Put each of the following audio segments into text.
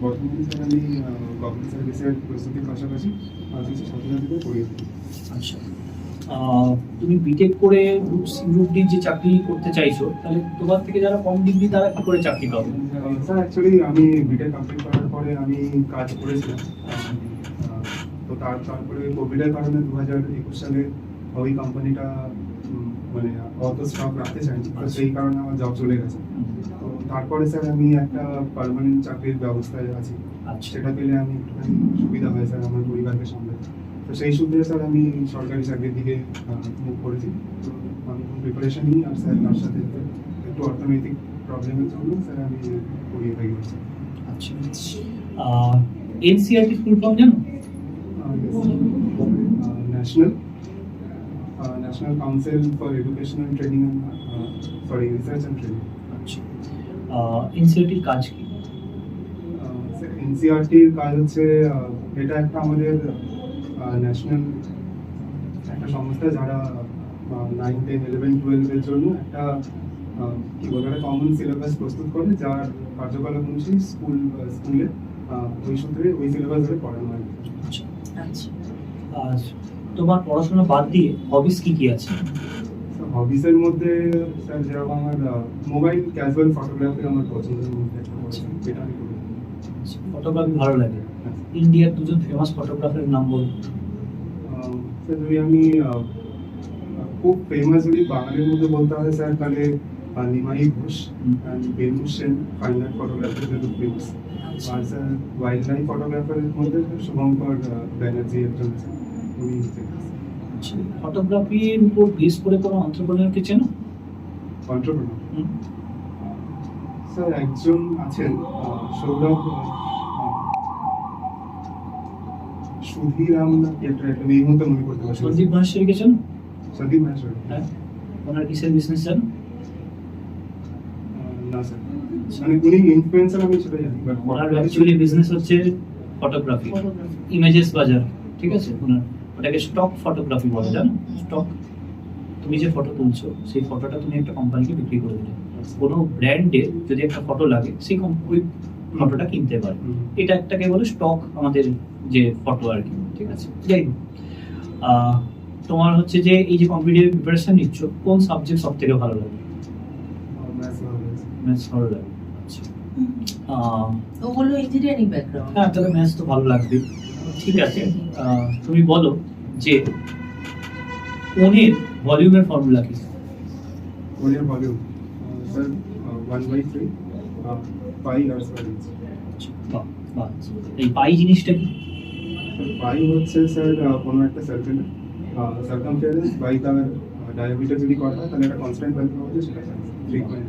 বর্তমানে স্যার আমি গভর্নমেন্ট সার্ভিসের প্রস্তুতির পাশাপাশি কিছু ছাত্রছাত্রীদের পড়িয়ে থাকি। আচ্ছা, তুমি বিটেক করে গ্রুপ ডি যে চাকরি করতে চাইছো, তাহলে তোমার থেকে যারা কম ডিগ্রি তারা কি করে চাকরি পাবে? স্যার অ্যাকচুয়ালি আমি বিটেক কমপ্লিট করার পরে আমি কাজ করেছিলাম। তো তারপরে কোভিডের কারণে 2021 সালে ওই কোম্পানিটা মানে অত স্টক রাখতে চায়নি, তো সেই কারণে আমার জব চলে গেছে। তো তারপরে স্যার আমি একটা পার্মানেন্ট চাকরির ব্যবস্থায় আছি। আচ্ছা, সেটা পেলে আমি একটুখানি সুবিধা হয় স্যার আমার পরিবারকে সামলাতে। তো সেই সূত্রে স্যার আমি সরকারি চাকরির দিকে মুভ করেছি। তো আমি প্রিপারেশন নিই, আর স্যার তার সাথে একটু অর্থনৈতিক প্রবলেমের জন্য স্যার আমি পড়িয়ে থাকি। আচ্ছা। এনসিআরটি ফুল ফর্ম জানো? National council for educational training sorry research and training. আচ্ছা, এনসিআরটির কাজ কি? এনসিআরটির কাজ হচ্ছে এটা একটা আমাদের ন্যাশনাল একটা সংস্থা, যারা 9, 10, 11, 12 এর জন্য একটা কি বলে একটা কমন সিলেবাস প্রস্তুত করে, যার কার্যকলাপ অনুযায়ী স্কুলে ওই সূত্রে ওই সিলেবাস ধরে পড়ানো হয়। আচ্ছা, তোমার পড়াশোনা বাদ দিয়ে হবিস কি কি আছে? হবিসের মধ্যে স্যার যেরকম আমার মোবাইল ক্যাজুয়াল ফটোগ্রাফি আমার পছন্দের মধ্যে একটা পছন্দ, যেটা আমি করি। ফটোগ্রাফি ভালো লাগে। ইন্ডিয়ার দুজন ফেমাস ফটোগ্রাফারের নাম বল। স্যার যদি আমি খুব ফেমাস যদি বাঙালির মধ্যে বলতে হয় স্যার, তাহলে Nimai Ghosh and Benu Sen fine art photographer খুব ফেমাস। আর স্যার ওয়াইল্ড লাইফ ফটোগ্রাফারের মধ্যে শুভঙ্কর ব্যানার্জি একজন আছে, উনি ফেমাস। ফটোগ্রাফির উপর বেস করে কোনো অন্ত্রপ্রেনারকে চেনো? অন্ত্রপ্রেনার স্যার একজন আছেন, সৌরভ সুধীরাম না কি একটা এই মুহূর্তে মনে করতে পারছি। সন্দীপ মাহেশ্বরীকে চেনো? সন্দীপ মাহেশ্বরী? হ্যাঁ। ওনার কিসের বিজনেস জানো? না স্যার, মানে উনি ইনফ্লুয়েন্সার আমি সেটা জানি, বাট ওনার অ্যাকচুয়ালি বিজনেস হচ্ছে ফটোগ্রাফি, ইমেজেস বাজার, ঠিক আছে? ওনার ওটাকে স্টক ফটোগ্রাফি বলে, জানো? স্টক, তুমি যে ফটো তুলছো সেই ফটোটা তুমি একটা কোম্পানিকে বিক্রি করে দিলে, কোনো ব্র্যান্ডের যদি একটা ফটো লাগে সেই ওই ফটোটা কিনতে পারে। এটা একটাকে বলে স্টক, আমাদের যে ফটো আর কি, ঠিক আছে? যাই হোক, তোমার হচ্ছে যে এই যে কম্পিটিটিভ প্রিপারেশন নিচ্ছ, কোন সাবজেক্ট সব থেকে ভালো লাগে? ম্যাথস ভালো লাগে। আচ্ছা, ওগুলো ইঞ্জিনিয়ারিং ব্যাকগ্রাউন্ড। হ্যাঁ, তাহলে ম্যাথস তো ভালো লাগবে। ঠিক আছে, তুমি বলো যে কোণের ভলিউমের ফর্মুলা কি? কোণের ভলিউম স্যার 1/3 পাই আর স্কয়ার ইঞ্চ। বাহ বাহ, এই পাই জিনিসটা কি? পাই হচ্ছে স্যার কোনো একটা সার্কেলের সার্কামফারেন্স বাই তার ডায়ামিটার যদি করা হয়, তাহলে একটা কনস্ট্যান্ট ভ্যালু পাওয়া যায়, সেটা ফ্রিকোয়েন্ট।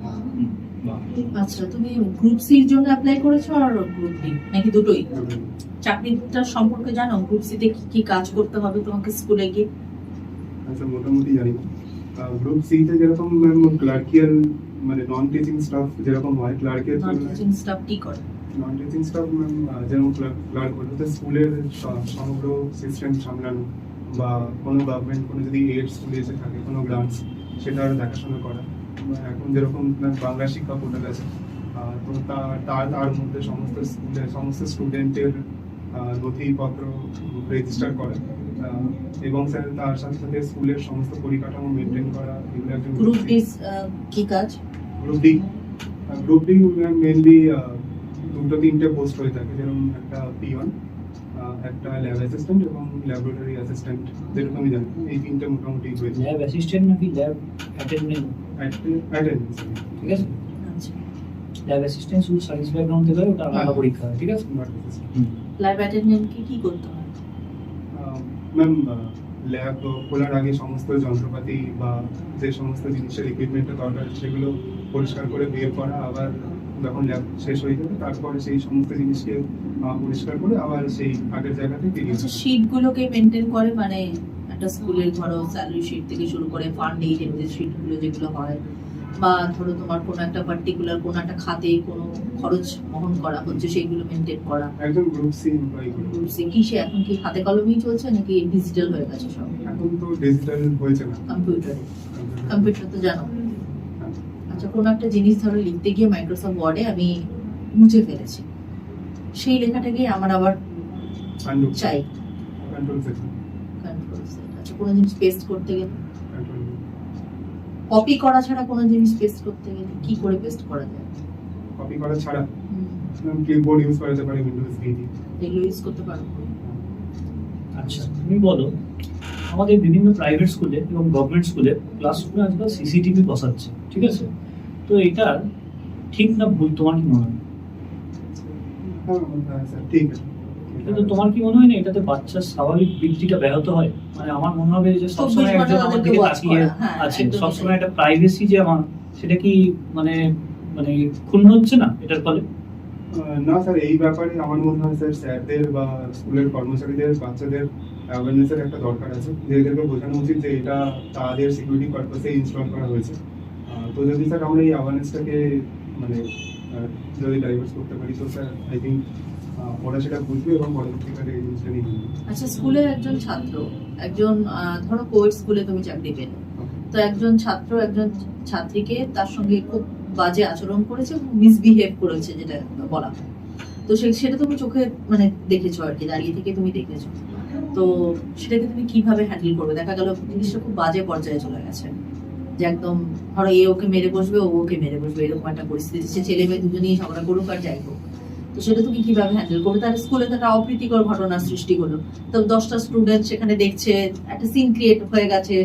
আচ্ছা, তুমি গ্রুপ সির জন্য অ্যাপ্লাই করেছো আর গ্রুপ ডি নাকি দুটোই? চাকরিটা সম্পর্কে জানো? গ্রুপ সি তে কি কি কাজ করতে হবে তোমাকে স্কুলে গিয়ে? আচ্ছা, মোটামুটি জানি। গ্রুপ সি তে যেরকম ক্লার্কিয়াল মানে নন টিচিং স্টাফ যেরকম হয়, ক্লার্কের নন টিচিং স্টাফ কি করে? নন টিচিং স্টাফ যেরকম ক্লার্ক বলতে স্কুলের সমগ্র সিস্টেম সামলানো, বা কোনো গভর্নমেন্ট কোনো যদি এইড স্কুলে এসে থাকে কোনো গ্রান্টস, সেটার দেখাশোনা করা। এখন যেরকম বাংলা শিক্ষা পোর্টাল আছে, তো তার মধ্যে সমস্ত স্কুলের সমস্ত স্টুডেন্টের নথিপত্র রেজিস্টার করা, এবং স্যার তার সাথে সাথে স্কুলের সমস্ত পরিকাঠামো মেনটেন করা, এগুলো একজন। গ্রুপ ডি কি কাজ? গ্রুপ ডি মেনলি 2-3টে পোস্ট হয়ে থাকে, যেরকম একটা P1, একটা ল্যাব অ্যাসিস্ট্যান্ট এবং ল্যাবরেটরি অ্যাসিস্ট্যান্ট, যেরকম আমি জানি এই 3টে মোটামুটি হয়েছে। ল্যাব অ্যাসিস্ট্যান্ট নাকি ল্যাব অ্যাটেন্ডেন্ট? অ্যাটেন্ডেন্স, ঠিক আছে। আচ্ছা, ল্যাব অ্যাসিস্ট্যান্ট শুধু সায়েন্স ব্যাকগ্রাউন্ড থেকে হয়, ওটা আলাদা পরীক্ষা হয়, ঠিক আছে? ল্যাব অ্যাটেন্ডেন্ট কি করতে হয়? ম্যাম, ল্যাব খোলার আগে সমস্ত যন্ত্রপাতি বা যে সমস্ত জিনিসের ইকুইপমেন্টের দরকার সেগুলো পরিষ্কার করে বের করা, আবার যখন ল্যাব শেষ হয়ে যাবে তারপরে সেই সমস্ত জিনিসকে পরিষ্কার করে আবার সেই আগের জায়গাতে ফিরিয়ে আচ্ছা, আনা। শিটগুলোকে মেনটেন করে, মানে একটা স্কুলের ধরো স্যালারি শিট থেকে শুরু করে ফান্ড এইড এর শিটগুলো যেগুলো হয়, বা ধরো তোমার কোনো একটা পার্টিকুলার কোনো একটা খাতে কোনো খরচ বহন করা হচ্ছে, সেইগুলো মেনটেন করা। একজন group C employee. Group C কি সে এখন কি হাতে কলমেই চলছে নাকি ডিজিটাল হয়ে গেছে সব? এখন তো ডিজিটাল হয়েছে না, কম্পিউটার তো জানো। আচ্ছা, কোনো একটা জিনিস ধরো লিখতে গিয়ে মাইক্রোসফট ওয়ার্ডে আমি মুছে ফেলেছি, সেই লেখাটাকে আমার আবার আন্ডু চাই। Control section control set. আচ্ছা, কোনো জিনিস পেস্ট করতে গেলে, কন্ট্রোল কপি করা ছাড়া কোনো জিনিস পেস্ট করতে গেলে কি করে পেস্ট করা যায়? কপি করা ছাড়া কিবোর্ড ইউজ করা যেতে পারে, উইন্ডোজ ভি দিয়ে। এগুলো ইউজ করতে পারো? আচ্ছা, তুমি বলো, আমাদের বিভিন্ন প্রাইভেট স্কুলে এবং গভর্নমেন্ট স্কুলে ক্লাসরুমে আজকাল সিসিটিভি বসাচ্ছে, ঠিক আছে? তো এটা ঠিক না ভুল, তোমার কি মনে হয়? হ্যাঁ স্যার, ঠিক আছে। কিন্তু তোমার কি মনে হয় না এটাতে বাচ্চার স্বাভাবিক বৃদ্ধিটা ব্যাহত হয়? মানে আমার মনে হবে যে সবসময় 24 একজন ঘন্টা আমার তাদেরকে দিকে watch তাকিয়ে করা, হ্যাঁ, আছে, একদমই সবসময় তাই। একটা প্রাইভেসি যে আমার, সেটা কি মানে মানে ক্ষুণ্ণ হচ্ছে না এটার ফলে? না স্যার, এই ব্যাপারে আমার মনে হয় স্যার স্যারদের বা স্কুলের কর্মচারীদের বাচ্চাদের অ্যাওয়ারনেসের একটা দরকার আছে, যে এদেরকে বোঝানো উচিত যে এটা তাদের সিকিউরিটি পারপাসে ইনস্টল করা হয়েছে। তো যদি স্যার আমরা এই অ্যাওয়ারনেসটাকে মানে যদি ডাইভার্স করতে পারি, তো স্যার আই থিঙ্ক ওরা সেটা বুঝবে এবং পরবর্তীকালে এই জিনিসটা নিয়ে নেবে। আচ্ছা, স্কুলের একজন ছাত্র, একজন ধরো কোভিড স্কুলে তুমি চাকরি পেলে, তো একজন ছাত্র একজন ছাত্রীকে তার সঙ্গে খুব বাজে আচরণ করেছে, মিসবিহেভ করেছে যেটা বলা হয়, তো সেটা তুমি চোখে মানে দেখেছো আর কি, দাঁড়িয়ে থেকে তুমি দেখেছো, তো সেটাকে তুমি কিভাবে হ্যান্ডেল করবে? দেখা গেল জিনিসটা খুব বাজে পর্যায়ে চলে গেছে, যে একদম ধরো এ ওকে মেরে বসবে, ও ওকে মেরে বসবে, এরকম একটা পরিস্থিতি, সে ছেলে মেয়ে দুজনেই ঝগড়া করুক আর যাই হোক, তো সেটা তুমি কিভাবে হ্যান্ডেল করবে? তার স্কুলে তো একটা অপ্রীতিকর ঘটনার সৃষ্টি হলো, তো 10টা স্টুডেন্ট সেখানে দেখছে, একটা সিন ক্রিয়েট হয়ে গেছে,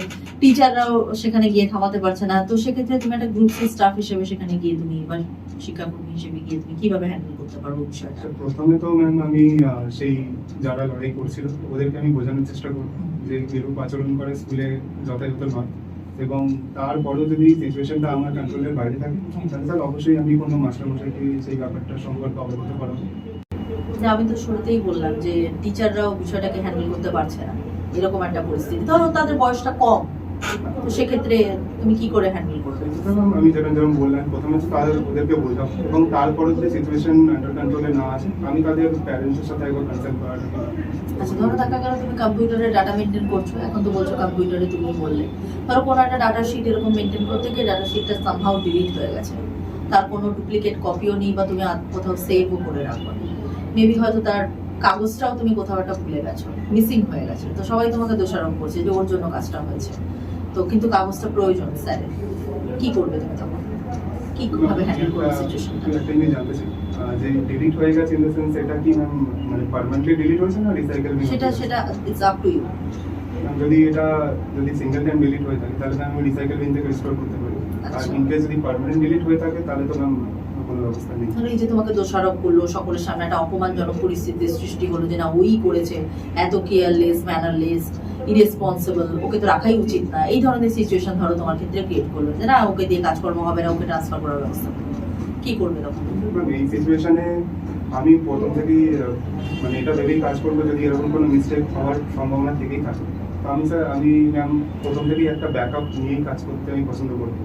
টিচাররাও সেখানে গিয়ে থামাতে পারছে না, তো সেক্ষেত্রে তুমি একটা গ্রুপ স্টাফ হিসেবে সেখানে গিয়ে তুমি বা শিক্ষাকর্মী হিসেবে গিয়ে তুমি কিভাবে হ্যান্ডেল করতে পারবো বিষয়টা? আচ্ছা, প্রথমে তো ম্যাম আমি সেই যারা লড়াই করছিল ওদেরকে আমি বোঝানোর চেষ্টা করব যে এরূপ আচরণ করে স্কুলে যথাযথ নয়, এবং তারপরেও যদি সিচুয়েশনটা আমার কন্ট্রোলের বাইরে থাকে তাহলে স্যার অবশ্যই আমি কোনো মাস্টারমশাইকে সেই ব্যাপারটা সম্পর্কে অবগত করাবো। যে আমি তো শুরুতেই বললাম যে টিচাররাও বিষয়টাকে হ্যান্ডেল করতে পারছে না, এরকম একটা পরিস্থিতি, ধরো তাদের বয়সটা কম, তো সেক্ষেত্রে তুমি কি করে হ্যান্ডেল করবে? আমি যেরকম বললাম, প্রথমে তো ওদেরকে বোঝাবো, এবং তারপরে যদি সিচুয়েশন আন্ডার কন্ট্রোলে না আসে আমি তাদের প্যারেন্টসের সাথে একবার কনসাল্ট করার। আচ্ছা, ধরো দেখা গেল তুমি কম্পিউটারে ডাটা মেনটেন করছো, এখন তো বলছো কম্পিউটারে তুমি বললে, ধরো কোনো একটা ডাটা শিট এরকম মেনটেন করতে গিয়ে ডাটা শিটটা সামহাউ ডিলিট হয়ে গেছে, তার কোনো ডুপ্লিকেট কপিও নেই বা তুমি কোথাও সেভও করে রাখো, মেবি হয়তো তার কাগজটাও তুমি কোথাও একটা ভুলে গেছো, মিসিং হয়ে গেছে, তো সবাই তোমাকে দোষারোপ করছে যে ওর জন্য কাজটা হয়েছে, তো কিন্তু কাগজটা প্রয়োজন স্যারের, কি করবে তুমি তখন? কিভাবে হ্যান্ডেল করবে সিচুয়েশনটা? একটা জিনিস জানতে চাই যে ডিলিট হয়ে গেছে ইন দ্য সেন্স এটা কি ম্যাম মানে পার্মানেন্টলি ডিলিট হয়েছে না রিসাইকেল? সেটা ইটস আপ টু ইউ। যদি সিঙ্গেল টাইম ডিলিট হয়ে থাকে তাহলে আমি রিসাইকেল বিন থেকে রিস্টোর করতে পারি, আর আচ্ছা। ইন কেস যদি পার্মানেন্ট ডিলিট হয়ে থাকে তাহলে তো ম্যাম কোনো ব্যবস্থা নেই। ধরো এই যে তোমাকে দোষারোপ করলো, সকলের সামনে একটা অপমানজনক পরিস্থিতির সৃষ্টি হলো যে না ওই করেছে, এত কেয়ারলেস, ম্যানারলেস, ইরেসপন্সিবল, ওকে তো রাখাই উচিত না, এই ধরনের সিচুয়েশন ধরো তোমার ক্ষেত্রে ক্রিয়েট করলো যে না ওকে দিয়ে কাজকর্ম হবে না, ওকে ট্রান্সফার করার ব্যবস্থা করবে, কি করবে তখন? ম্যাম এই সিচুয়েশনে আমি প্রথম থেকেই মানে এটা ভেবেই কাজ করবো যদি এরকম কোনো মিস্টেক হওয়ার সম্ভাবনা থেকেই থাকে, তো আমি ম্যাম প্রথম থেকেই একটা ব্যাকআপ নিয়েই কাজ করতে আমি পছন্দ করবো।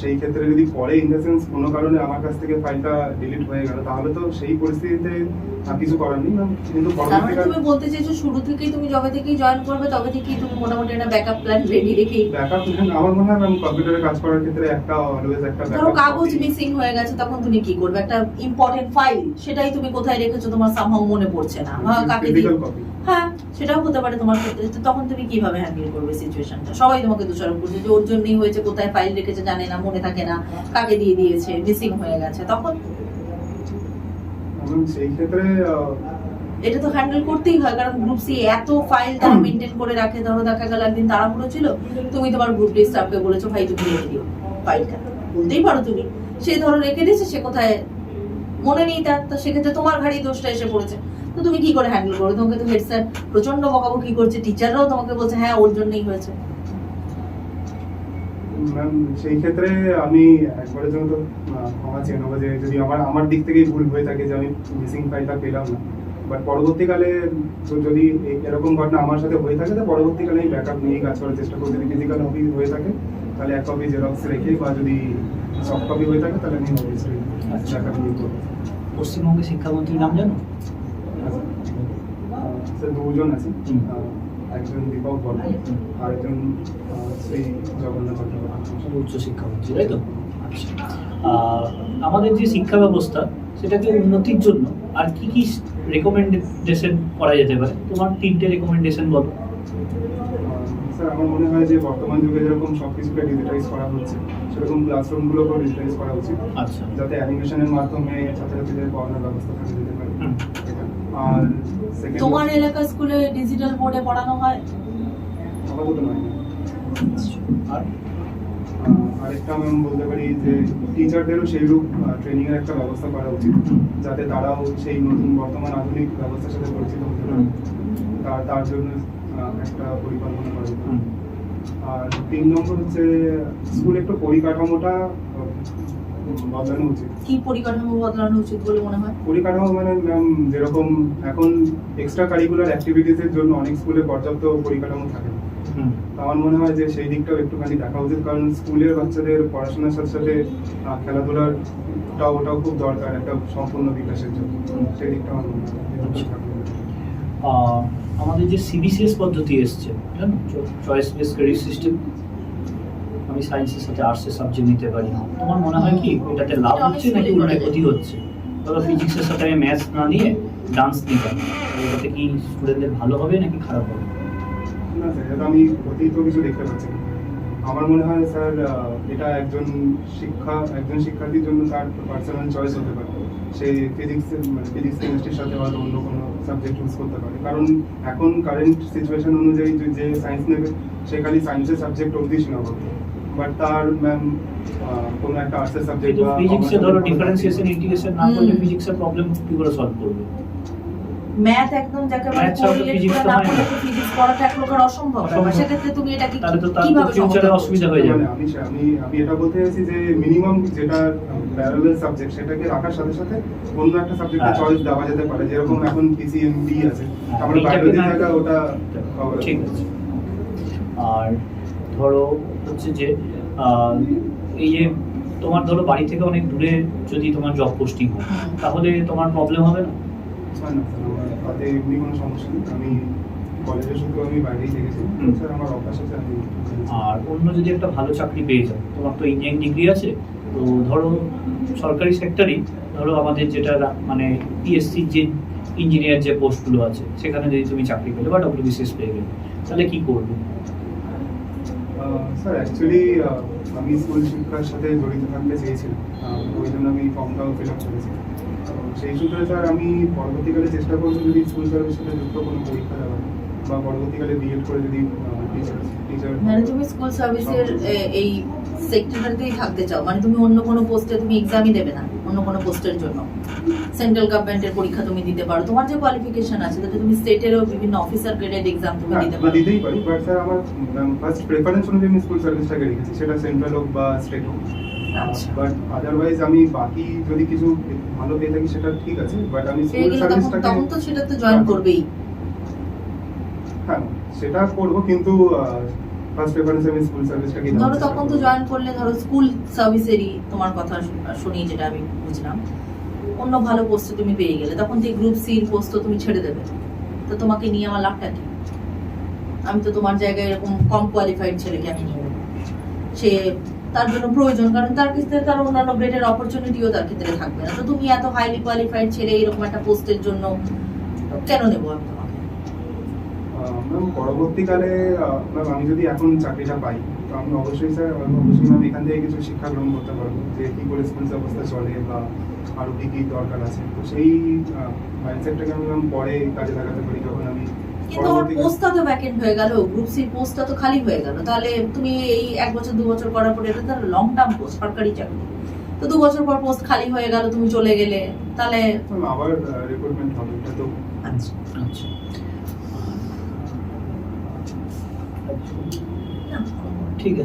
সেই ক্ষেত্রে যদি পরে ইন দ্য সেন্স কোনো কারণে আমার কাছ থেকে ফাইলটা ডিলিট হয়ে গেল তাহলে তো সেই পরিস্থিতিতে কিছু করার নেই ম্যাম, কিন্তু তার মানে পরবর্তীকালে তুমি বলতে চাইছো শুরু থেকেই তুমি যবে থেকেই জয়েন করবে তবে থেকেই তুমি মোটামুটি একটা ব্যাকআপ প্ল্যান রেডি রেখেই, ব্যাকআপ আমার মনে হয় ম্যাম কম্পিউটারে কাজ করার ক্ষেত্রে একটা অলওয়েজ একটা ধরো কাগজ মিসিং হয়ে গেছে তখন তুমি কি করবে? একটা ইম্পর্টেন্ট ফাইল, সেটাই তুমি কোথায় রেখেছো তোমার সামহাউ মনে পড়ছে না, বা কাকে দিয়ে, ফিজিক্যাল কপি। হ্যাঁ সেটাও হতে পারে তোমার ক্ষেত্রে, তো তখন তুমি কিভাবে হ্যান্ডেল করবে সিচুয়েশনটা? সবাই তোমাকে দোষারোপ করছে যে ওর জন্যই হয়েছে, কোথায় ফাইল রেখেছে জানে না, মনে থাকে না, কাকে দিয়ে দিয়েছে, মিসিং হয়ে গেছে, তখন সেই ক্ষেত্রে এটা তো হ্যান্ডেল করতেই হয়, কারণ গ্রুপ সি এত ফাইল তারা মেনটেন করে রাখে, ধরো দেখা গেল একদিন তাড়াহুড়ো ছিল, তুমি তোমার গ্রুপ ডি স্টাফকে বলেছো ভাই তুমি রেখে দিও ফাইলটা, বলতেই পারো তুমি, সে ধরো রেখে দিয়েছে, সে কোথায় মনে নেই তার, তো সেক্ষেত্রে তোমার ঘাড়ি দোষটা এসে পড়েছে, তো তুমি কি করে হ্যান্ডেল করবে? তোমাকে তো হেড স্যার প্রচন্ড বকাবকি করছে, টিচাররাও তোমাকে বলছে হ্যাঁ ওর জন্যই হয়েছে, ম্যাম সেই ক্ষেত্রে আমি একবারের জন্য তো ক্ষমা চেয়ে নেবো যে যদি আমার দিক থেকেই ভুল হয়ে থাকে যে আমি মিসিং ফাইলটা পেলাম না, বাট পরবর্তীকালে তো যদি এরকম ঘটনা আমার সাথে হয়ে থাকে তো পরবর্তীকালে আমি ব্যাকআপ নিয়ে কাজ করার চেষ্টা করবো। যদি ফিজিক্যাল কপি হয়ে থাকে তাহলে এক কপি জেরক্স রেখে, বা যদি সফট কপি হয়ে থাকে তাহলে আমি অবশ্যই ব্যাকআপ নিয়ে করবো। পশ্চিমবঙ্গের শিক্ষামন্ত্রীর নাম জানো? স্যার দুজন আছে, একজন দীপক বর্মন আর একজন শ্রী জগন্নাথ চট্টোপাধ্যায়। উচ্চ শিক্ষামন্ত্রী, তাই তো? আচ্ছা, আমাদের যে শিক্ষা ব্যবস্থা সেটাকে উন্নতির জন্য আর কি কি রেকমেন্ডেশন করা যেতে পারে? তোমার 3টে রেকমেন্ডেশন বলো। স্যার আমার মনে হয় যে বর্তমান যুগে যেরকম সবকিছুকে ডিজিটাইজ করা হচ্ছে সেরকম ক্লাসরুমগুলোকেও ডিজিটাইজ করা উচিত, আচ্ছা। যাতে অ্যানিমেশনের মাধ্যমে ছাত্রছাত্রীদের পড়ানোর ব্যবস্থা থাকা যেতে পারে। হুম। আর সেকেন্ড তোমার এলাকার স্কুলে ডিজিটাল বোর্ডে পড়ানো হয়? আপাতত নয়। আর আরেকটা আমি বলতে পারি যে টিচারদেরও সেইরূপ ট্রেনিং এর একটা ব্যবস্থা করা উচিত, যাতে তারাও সেই নতুন বর্তমান আধুনিক ব্যবস্থার সাথে পরিচিত হতে পারে। তার জন্য একটা পরিকল্পনা করা যেতে পারে। আর 3 নম্বর হচ্ছে স্কুল একটু পরিকাঠামোটা বদলানো উচিত। কি পরিকাঠামো বদলানো উচিত বলে মনে হয়? পরিকাঠামো মানে ম্যাম যেরকম এখন এক্সট্রা কারিকুলার অ্যাক্টিভিটিস এর জন্য অনেক স্কুলে পর্যাপ্ত পরিকাঠামো থাকে না। আমার মনে হয় যে সেই দিকটাও একটুখানি দেখা উচিত, কারণ স্কুলের বাচ্চাদের পড়াশোনার সাথে সাথে ওটাও খুব দরকার একটা সম্পূর্ণ বিকাশের জন্য। সেই দিকটা আমার মনে হয় আমাদের যে সিবিসিএস পদ্ধতি এসছে, জানো, চয়েস বেস ক্রেডিট সিস্টেম, আমি সায়েন্সের সাথে আর্টসের সাবজেক্ট নিতে পারি। তোমার মনে হয় কি এটাতে লাভ হচ্ছে নাকি উল্টে ক্ষতি হচ্ছে? ধরো ফিজিক্সের সাথে আমি ম্যাথস না নিয়ে ডান্স নিতাম, এটাতে কি স্টুডেন্টদের ভালো হবে নাকি খারাপ হবে? না স্যার, এটা আমি ক্ষতি তো কিছু দেখতে পাচ্ছি না। আমার মনে হয় স্যার এটা একজন শিক্ষার্থীর জন্য তার পার্সোনাল চয়েস হতে পারে। সে ফিজিক্স কেমিস্ট্রির সাথে হয়তো অন্য কোনো সাবজেক্ট চুজ করতে পারে, কারণ এখন কারেন্ট সিচুয়েশন অনুযায়ী যে সায়েন্স নেবে সে খালি সায়েন্সের সাবজেক্ট অবধি সীমাবদ্ধ, বাট তার ম্যাম কোনো একটা আর্টসের সাবজেক্ট কিন্তু বা ফিজিক্সে ধরো ডিফারেন্সিয়েশন ইন্টিগ্রেশন না করলে ফিজিক্সের প্রবলেম কি করে সলভ করবে? ম্যাথ একদম যাকে বলে Math ছাড়া তো কোরিলেট physics করে তো না হয় না। করলে ফিজিক্স পড়াটা এক প্রকার অসম্ভব। অসম্ভব। সেক্ষেত্রে তুমি এটা কি তাহলে তো তার কিভাবে ফিউচারে সমাধান অসুবিধা হয়ে যাবে। মানে আমি এটা বলতে চাইছি যে মিনিমাম যেটা প্যারালাল সাবজেক্ট সেটাকে রাখার সাথে সাথে অন্য একটা সাবজেক্টে হ্যাঁ। চয়েস দেওয়া যেতে পারে, যেরকম এখন পিসিএমবি আছে, হ্যাঁ, আমরা এইটাকে বায়োলজি না- থাকা ওটা cover ঠিক করতে আছে। আর ধরো হচ্ছে যে এই যে তোমার ধরো বাড়ি থেকে অনেক দূরে যদি তোমার জব পোস্টিং হয়, তাহলে তোমার প্রবলেম হবে না? হয় না স্যার, আমার তাতে এমনি কোনো সমস্যা নেই। আমি কলেজের শুধু আমি বাইরেই থেকেছি স্যার, আমার অভ্যাস আছে। আমি আর অন্য যদি একটা ভালো চাকরি পেয়ে যাও, তোমার তো ইঞ্জিনিয়ারিং ডিগ্রি আছে, তো ধরো সরকারি সেক্টরই ধরো আমাদের যেটা মানে পিএসসি যে ইঞ্জিনিয়ার যে পোস্টগুলো আছে সেখানে যদি তুমি চাকরি পেলে বা ডব্লিউবিসিএস পেয়ে গেলে, তাহলে কি করবে? স্যার অ্যাকচুয়ালি আমি স্কুল শিক্ষার সাথে জড়িত থাকতে চেয়েছিলাম, ওই জন্য আমি ফর্মটাও ফিল আপ করেছি। তো সেই সূত্রে স্যার আমি পরবর্তীকালে চেষ্টা করবো যদি স্কুল সার্ভিসের সাথে যুক্ত কোনো পরীক্ষা দেওয়ার, বা পরবর্তীকালে বিএড করে যদি টিচার মানে তুমি স্কুল সার্ভিসের এই সেক্টরটাতেই থাকতে চাও, মানে তুমি অন্য কোনো পোস্টে তুমি এক্সামই দেবে না? অন্য কোনো পোস্টের জন্য সেন্ট্রাল গভর্নমেন্টের পরীক্ষা তুমি দিতে পারো, তোমার যে কোয়ালিফিকেশন আছে তাতে তুমি স্টেটেরও বিভিন্ন অফিসার গ্রেডেড এক্সাম তুমি দিতে পারো। দিতেই পারি, বাট স্যার আমার ফার্স্ট প্রেফারেন্স অনুযায়ী আমি স্কুল সার্ভিসটাকে রেখেছি, সেটা সেন্ট্রাল হোক বা স্টেট হোক। আচ্ছা। বাট আদারওয়াইজ আমি বাকি যদি কিছু ভালো পেয়ে থাকি সেটা ঠিক আছে, বাট আমি পেয়ে স্কুল গেলে সার্ভিসটাকে তখন তো সেটা তো জয়েন করবেই। হ্যাঁ সেটা করবো, কিন্তু ফার্স্ট প্রেফারেন্স আমি স্কুল সার্ভিসটাকে ধরো তখন তো জয়েন করলে, ধরো স্কুল সার্ভিসেরই তোমার কথা শুনি যেটা আমি বুঝলাম, অন্য ভালো পোস্টে তুমি পেয়ে গেলে তখন তো গ্রুপ সির পোস্ট তো তুমি ছেড়ে দেবে, তো তোমাকে নিয়ে আমার লাভটা কি? আমি তো তোমার জায়গায় এরকম কম কোয়ালিফাইড ছেলেকে আমি নিয়ে নেবো, সে তার জন্য প্রয়োজন, কারণ তার ক্ষেত্রে তার অন্যান্য গ্রেডের অপরচুনিটিও তার ক্ষেত্রে থাকবে না। তো তুমি এত হাইলি কোয়ালিফাইড ছেলে এরকম একটা পোস্টের জন্য কেন নেবো আমি তোমাকে? ম্যাম পরবর্তীকালে ম্যাম আমি যদি এখন চাকরিটা পাই, তো আমি অবশ্যই স্যার ম্যাম এখান থেকে কিছু শিক্ষা গ্রহণ করতে পারবো, যে কী করে স্কুল ব্যবস্থা চলে বা আরও কী কী দরকার আছে। তো সেই মাইন্ডসেটটাকে আমি ম্যাম পরে কাজে লাগাতে পারি যখন আমি কিন্তু আমার পোস্টটা তো ভ্যাকেন্ট হয়ে গেল, গ্রুপ সি পোস্টটা তো খালি হয়ে গেল, তাহলে তুমি এই 1 বছর 2 বছর করার পরে, এটা তো লং টার্ম পোস্ট, সরকারি চাকরি, তো 2 বছর পর পোস্ট খালি হয়ে গেল, তুমি চলে গেলে, তাহলে আবার রিক্রুটমেন্ট হবে, এটা তো আচ্ছা আচ্ছা, ঠিক আছে।